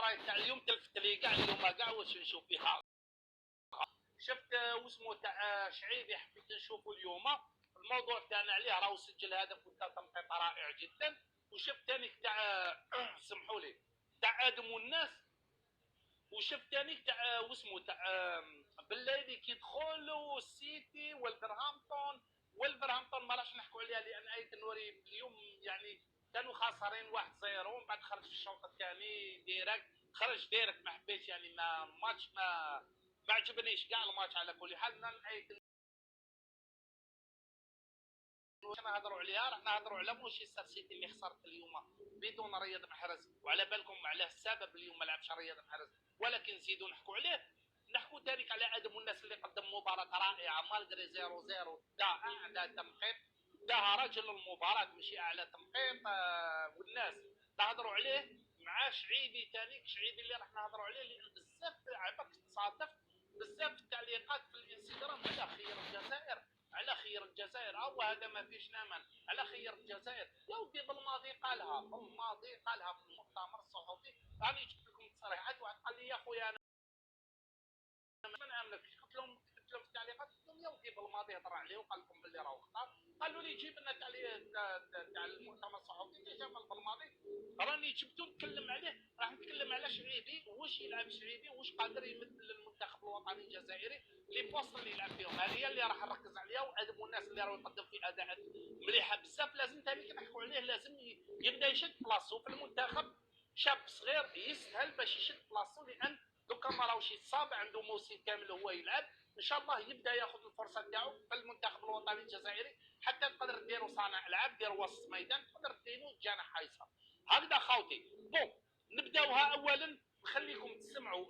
راهي تاع اليوم تلفت لي كاع اليوم كاع واش نشوف فيها. شفت واسمو تاع شعيبي حبيت نشوفه اليوم، الموضوع تاعنا عليه راهو سجل هدف وتا تنقيط رائع جدا. وشفت ثاني تاع سمحوا لي تاع ادم والناس. وشفت ثاني تاع واسمو تاع بالليل كي دخلوا السيتي والفرهامبتون ما راحش نحكوا عليها لان ايه النوري اليوم يعني كانوا خاسرين 1-0 ومن بعد خرج في الشوط الثاني ديريكت، خرج ديريكت ما حبيتش يعني ما ماتش ما عجبنيش كاع الماتش. على كل حال واش نهضروا عليها راح نهضروا على مانشستر سيتي اللي خسرت اليوم بدون رياض محرز، وعلى بالكم على السبب اليوم ما لعبش رياض محرز، ولكن نزيدوا نحكوا عليه. نحكوا ذلك على ادم والناس اللي قدم مباراه رائعه مالغري 0-0 دا اعلى تنقيط، دا رجل المباراه ماشي اعلى تنقيط. والناس نهضروا عليه مع شعيبي ثاني، شعيبي اللي راح نهضروا عليه لان بزاف عباك تصادف بزاف التعليقات في الانستغرام على خير الجزائر على خير الجزائر او هذا ما فيش نامن على خير الجزائر. يا ودي بالماضي قالها في المؤتمر الصحفي، راني جبت لكم تصريحات. واحد قال لي يا خويا انا ما نامنكش، قلت لهم في التعليقات قلت لهم يا ودي بالماضي هضر عليه وقال لكم باللي راهو خطا. قالوا لي جيب لنا تاع المؤتمر الصحفي ديجا من بالماضي راني جبتو نتكلم عليه. راح نتكلم على شعيبي واش يلعب شعيبي واش قادر يمثل المنتخب الوطني الجزائري لي بوست اللي يلعب فيهم، هذه هي اللي راح نركز عليها. وادم والناس اللي راهو يقدم في اداءات مليحه بزاف لازم ثاني نحكوا عليه، لازم يبدا يشد بلاصتو في المنتخب. شاب صغير يسهل باش يشد بلاصتو لان دوكا ما راهوش يتصاب، عنده موسم كامل هو يلعب. ان شاء الله يبدا ياخذ الفرصه تاعو في المنتخب الوطني الجزائري حتى تقدر ديروا صانع العاب، دير وسط ميدان، تقدر ديروا جناح ايسر. هكذا خوتي. بون نبداوها اولا نخليكم تسمعوا.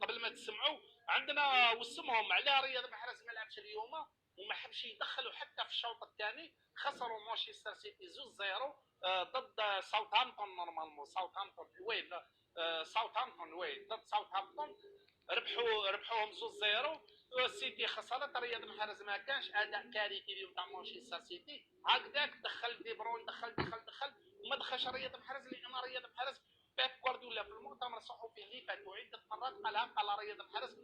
قبل ما تسمعوا عندنا وسمهم على رياض محرز ما لعبش اليوم وما حبش يدخلوا حتى في الشوط الثاني. خسروا مانشستر سيتي 2-0 ضد ساوثهامبتون. نورمالمون ساوثهامبتون ضد ساوثهامبتون ربحوهم 2-0. السيتي خسرت. رياض محرز ما كانش اداء كارثي اليوم تاع مانشستر سيتي. هكذاك دخل دي برون دخل وما دخلش رياض محرز لان رياض محرز بيب غوارديولا في المؤتمر الصحفي اللي فات وعده مرات قال رياض محرز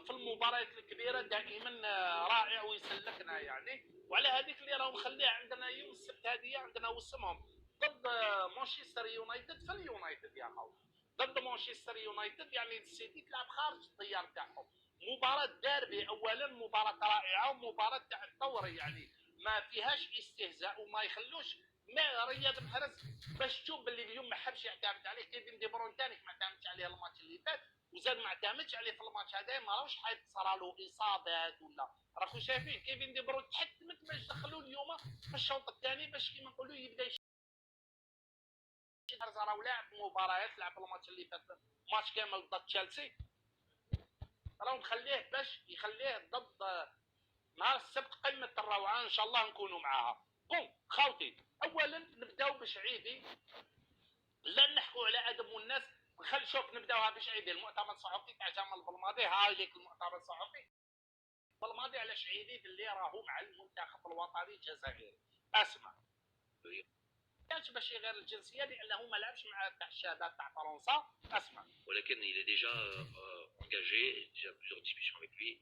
في المباريات الكبيره دائما رائع ويسلكنا يعني. وعلى هذيك اللي راهو مخليه عندنا يوم السبت هذه عندنا وسمهم ضد مانشستر يونايتد في اليونايتد يا خو ضد مانشستر يونايتد يعني السيتي تلعب خارج الديار تاعهم. مباراه ديربي اولا، مباراه رائعه ومباراه تاع الدوري يعني ما فيهاش استهزاء وما يخلوش ما رياض محرز باش تشوف باللي اليوم ما حبش يعتمد عليه. كيفين دي برون ثاني ما اعتمدش عليه الماتش اللي فات وزاد ما اعتمدش عليه في الماتش هذا. ما راهوش حيت صرالو اصابات ولا راكم شايفين كيفين دي برون تحتمت باش دخلوا اليوم في الشوط الثاني باش كيما نقولوا يبدا راهو لاعب مباريات، لعب الماتش اللي فات ماتش كامل ضد تشيلسي، راهو مخليه باش يخليه ضد نهار السبت قمه الروعه ان شاء الله نكونوا معاها. بون خوتي اولا نبداو بشعيبي، لا نحكوا على ادم والناس. شوف نبداوها بشعيبي المؤتمر الصحفي تاع جمال بالماضي. هاي ليك المؤتمر الصحفي بالماضي على شعيبي اللي راهو مع المنتخب الوطني الجزائري. اسمع كانش باش يغير الجنسيه لانه ما لعبش مع تاع الشباب تاع فرنسا. اسمع ولكن il est déjà engagé, déjà plusieurs discussions avec lui.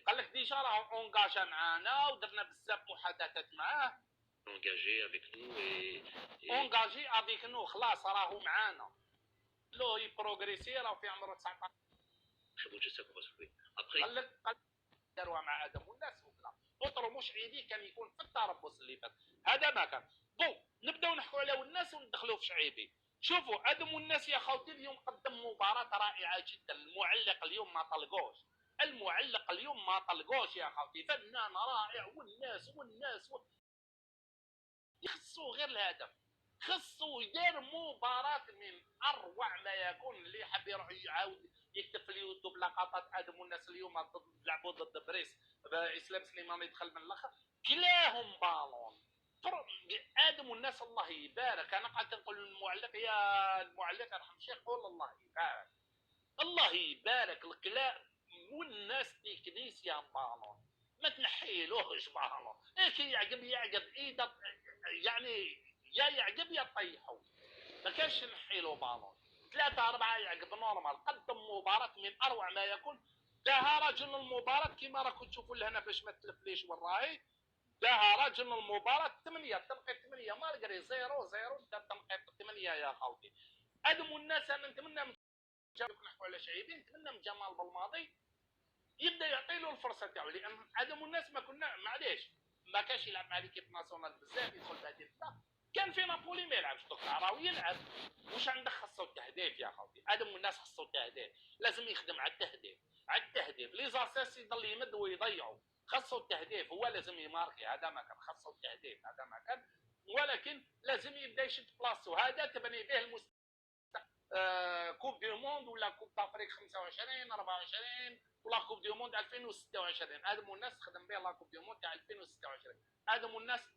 قال لك ديجا راه اونغاجا معانا ودرنا بزاف محادثات معاه. engagé avec nous et engagé avec nous خلاص راهو معانا لو يبروغريسي راه في عمره 19. très bon geste qu'on va soulever. Après قال لك داروها مع ادم والناس وكذا اطرو مش عيدي كان يكون في التربص اللي فات هذا ما كان. بون نبداو نحكوا على والناس وندخلوا في شعيبي. شوفوا ادم والناس يا خوتي اليوم قدم مباراه رائعه جدا. المعلق اليوم ما طلقوش، المعلق اليوم ما طلقوش يا خوتي، فنان رائع. والناس يخصوا غير الهدف، خصوا يدير مباراة من اروع ما يكون. اللي حاب يروح يعاود يكتب في اليوتيوب لقطات ادم والناس اليوم لعبوا ضد بريس اسلام سليمان يدخل من الاخر كلاهم بالون. ادم والناس الله يبارك. انا قعدت نقول للمعلق يا المعلق يرحم الشيخ قول الله يبارك الله يبارك الكلام والناس تكنيسيان بالون ما تنحيلوش بالون. كي يعقب ايده يعني يا يعقب يا طيحوا ما كانش نحيلو بالون. 3 4 يعقد نورمال، قدم مباراة من اروع ما يكون. داها رجل المباراة كما راكم تشوفوا لهنا باش ما تلفليش والراهي. داها رجل المباراة 8 تنقيط 8 مالغري 0-0 دا تنقيط 8 يا خوتي. هادم الناس انا نتمنى من نحكوا على شعيبي، نتمنى من جمال بالماضي يبدا يعطي له الفرصه تاعو، لان هادم الناس ما كنا معليش ما كانش يلعب مع ليكيب ناسيونال بزاف، يدخل بهذه البدا. كان في نابولي ما يلعبش، دوك راهو يلعب. واش عندك خاصو التهديف يا خوتي، هادم الناس خاصو التهديف، لازم يخدم على التهديف على التهديف. لي زاساس يضل يمد ويضيعوا، خاصو التهديف، هو لازم يماركي، هذا ما كان خاصو التهديف، هذا ما كان. ولكن لازم يبدا يشد بلاصتو، هذا تبني به المستقبل. كوب دو موند ولا كوب دافريك 25 24 ولا كوب دو موند 2026. هذم الناس تخدم به لا كوب دو موند تاع 2026. هذم الناس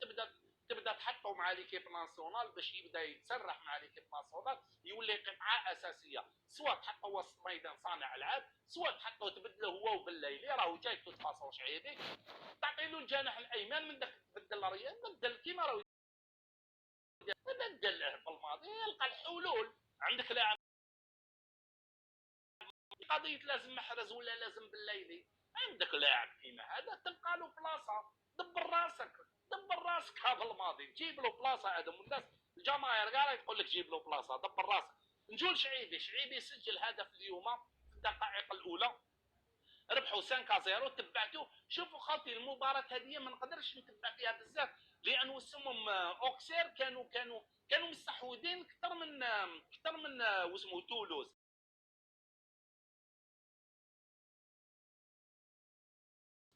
تبدا تحطوا مع ليكيب ناسيونال باش يبدا يتسرح مع ليكيب ناسيونال، يولي قطعه اساسيه، سواء تحطوا وسط ميدان صانع العاب، سواء تحطوا تبدلوا هو وبالليلي راهو جاي تفاصوا شعيبي، تعطي له الجناح الايمن من داك تبدل ريال، بدل كيما راهو بدل بالماضي، يلقى الحلول. عندك لاعب قضيه لازم محرز ولا لازم بالليلي، عندك لاعب كيما هذا تلقى له بلاصه. دبر راسك هذا الماضي، جيب له بلاصه. هذا الناس الجماهير كاع تقول لك جيب له بلاصه، دبر راسك. نجول شعيبي سجل هدف اليوم في الدقائق الاولى، ربحوا 5-0 تبعتوه. شوفوا خاطي المباراه هذه ما نقدرش نتبع فيها بزاف، لان وسمهم اوكسير كانوا مستحوذين اكثر من واسمه تولوز.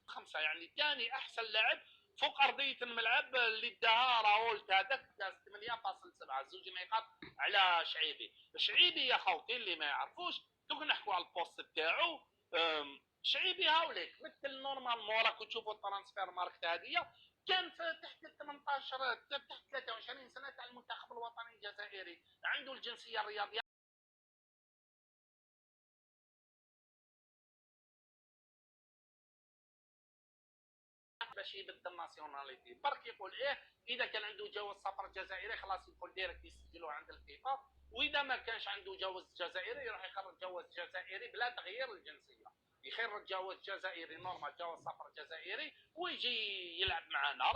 خمسه يعني ثاني احسن لاعب فوق ارضيه الملعب اللي داها راولت، هذاك داز 8.7 زوج نقاط على شعيبي يا خوتي اللي ما يعرفوش. دوك نحكوا على البوست تاعو. شعيبي هاوليك مثل نورمال راكم تشوفوا الترانسفير ماركت هذه، كان في تحت 18 تحت 23 سنه تاع المنتخب الوطني الجزائري، عنده الجنسيه الرياضيه باش يبدل ناسيوناليتي. برك يقول اذا كان عنده جواز سفر جزائري خلاص يدخل ديريكت يسجلوه عند الفيفا، واذا ما كانش عنده جواز جزائري يروح يخرج جواز جزائري بلا تغيير الجنسيه، يخرج جواز جزائري نورمال جواز سفر جزائري ويجي يلعب معنا.